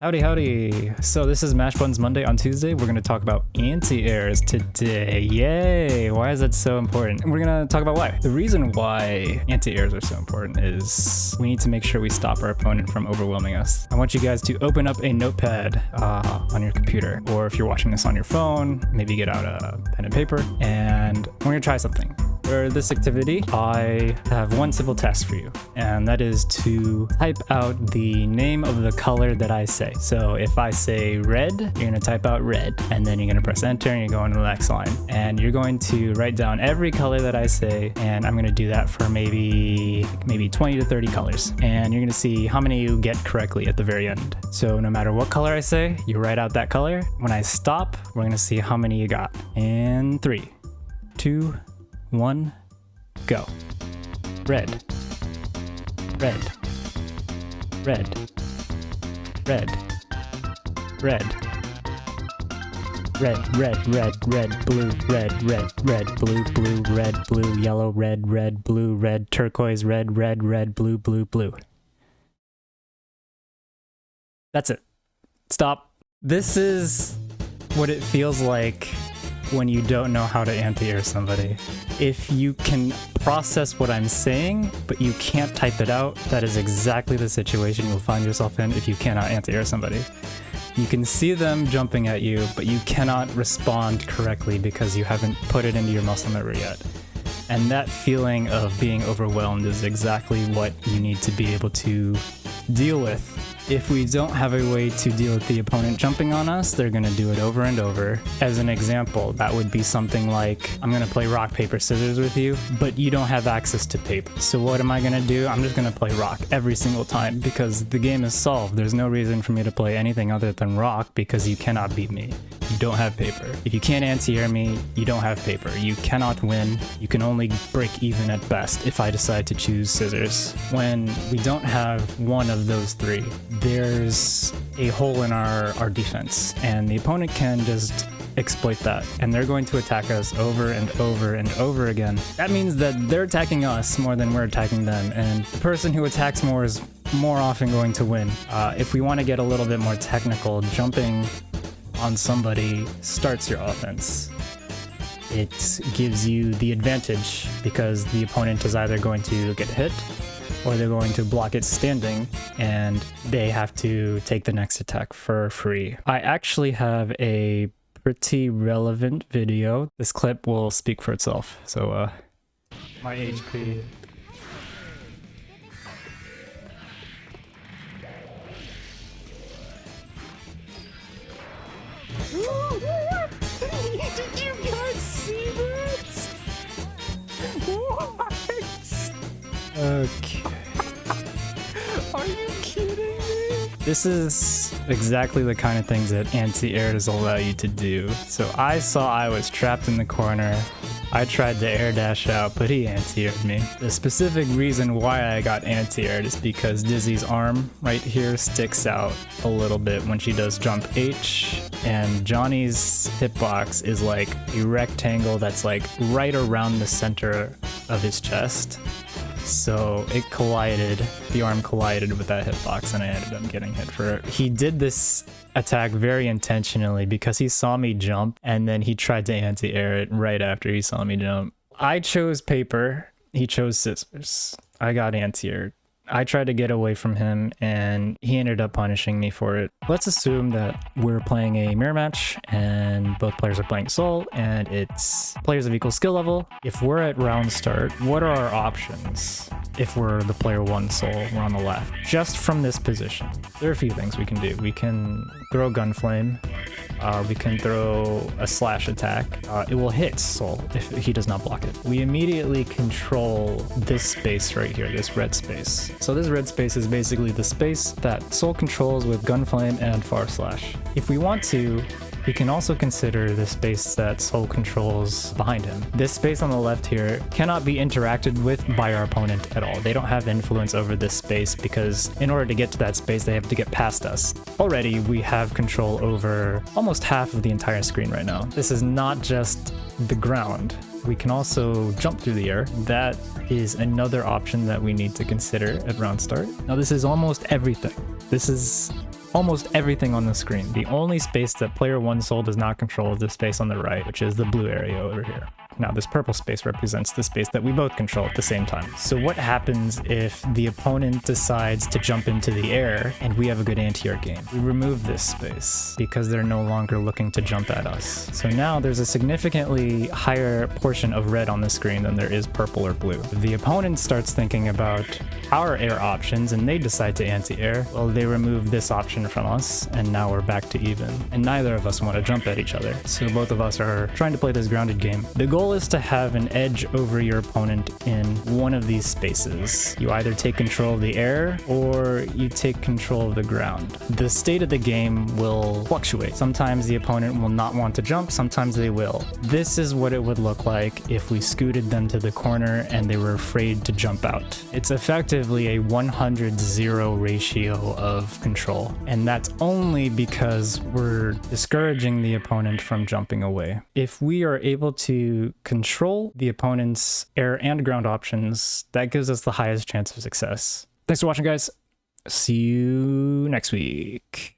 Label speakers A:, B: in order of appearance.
A: Howdy, howdy. So this is Mash Buttons Monday. On Tuesday, we're going to talk about anti-airs today. Yay! Why is that so important? And we're going to talk about why. The reason why anti-airs are so important is we need to make sure we stop our opponent from overwhelming us. I want you guys to open up a notepad on your computer, or if you're watching this on your phone, maybe get out a pen and paper, and we're going to try something. For this activity, I have one simple task for you, and that is to type out the name of the color that I say. So if I say red, you're going to type out red, and then you're going to press enter and you're going to the next line. And you're going to write down every color that I say, and I'm going to do that for maybe 20 to 30 colors. And you're going to see how many you get correctly at the very end. So no matter what color I say, you write out that color. When I stop, we're going to see how many you got. And 3, 2, 1, go. Red, red, red, red, red, red, red, red, red, blue, red, red, red, blue, blue, red, blue, yellow, red, red, blue, red, turquoise, red, red, red, blue, blue, blue. That's it. Stop. This is what it feels like when you don't know how to anti-air somebody. If you can process what I'm saying, but you can't type it out, that is exactly the situation you'll find yourself in if you cannot anti-air somebody. You can see them jumping at you, but you cannot respond correctly because you haven't put it into your muscle memory yet. And that feeling of being overwhelmed is exactly what you need to be able to deal with. If we don't have a way to deal with the opponent jumping on us, they're going to do it over and over. As an example, that would be something like, I'm going to play rock, paper, scissors with you, but you don't have access to paper. So what am I going to do? I'm just going to play rock every single time because the game is solved. There's no reason for me to play anything other than rock because you cannot beat me. You don't have paper. If you can't anti-air me, you don't have paper. You cannot win. You can only break even at best if I decide to choose scissors. When we don't have one of those three, there's a hole in our defense, and the opponent can just exploit that, and they're going to attack us over and over and over again. That means that they're attacking us more than we're attacking them, and the person who attacks more is more often going to win. If we want to get a little bit more technical, jumping on somebody starts your offense. It gives you the advantage because the opponent is either going to get hit or they're going to block it standing and they have to take the next attack for free. I actually have a pretty relevant video. This clip will speak for itself. So my HP.
B: Did you guys see this? What?
A: Okay.
B: Are you kidding me?
A: This is exactly the kind of things that anti-airs allow you to do. So I saw I was trapped in the corner. I tried to air dash out, but he anti-aired me. The specific reason why I got anti-aired is because Dizzy's arm right here sticks out a little bit when she does jump H, and Johnny's hitbox is like a rectangle that's like right around the center of his chest. So it collided, the arm collided with that hitbox, and I ended up getting hit for it. He did this attack very intentionally because he saw me jump, and then he tried to anti-air it right after he saw me jump. I chose paper, he chose scissors. I got anti-aired. I tried to get away from him, and he ended up punishing me for it. Let's assume that we're playing a mirror match, and both players are playing Soul, and it's players of equal skill level. If we're at round start, what are our options? If we're the player 1 Soul, we're on the left. Just from this position, there are a few things we can do. We can throw Gunflame. We can throw a slash attack. It will hit Soul if he does not block it. We immediately control this space right here, this red space. So this red space is basically the space that Soul controls with Gunflame and Far Slash. If we want to, we can also consider the space that Soul controls behind him. This space on the left here cannot be interacted with by our opponent at all. They don't have influence over this space because in order to get to that space, they have to get past us. Already, we have control over almost half of the entire screen right now. This is not just the ground. We can also jump through the air. That is another option that we need to consider at round start. Now, this is almost everything. This is almost everything on the screen. The only space that player 1's soul does not control is the space on the right, which is the blue area over here. Now this purple space represents the space that we both control at the same time. So what happens if the opponent decides to jump into the air and we have a good anti-air game? We remove this space because they're no longer looking to jump at us. So now there's a significantly higher portion of red on the screen than there is purple or blue. The opponent starts thinking about our air options and they decide to anti-air. Well, they remove this option from us and now we're back to even. And neither of us want to jump at each other. So both of us are trying to play this grounded game. The goal is to have an edge over your opponent in one of these spaces. You either take control of the air or you take control of the ground. The state of the game will fluctuate. Sometimes the opponent will not want to jump, sometimes they will. This is what it would look like if we scooted them to the corner and they were afraid to jump out. It's effectively a 100-0 ratio of control, and that's only because we're discouraging the opponent from jumping away. If we are able to control the opponent's air and ground options, that gives us the highest chance of success. Thanks for watching, guys. See you next week.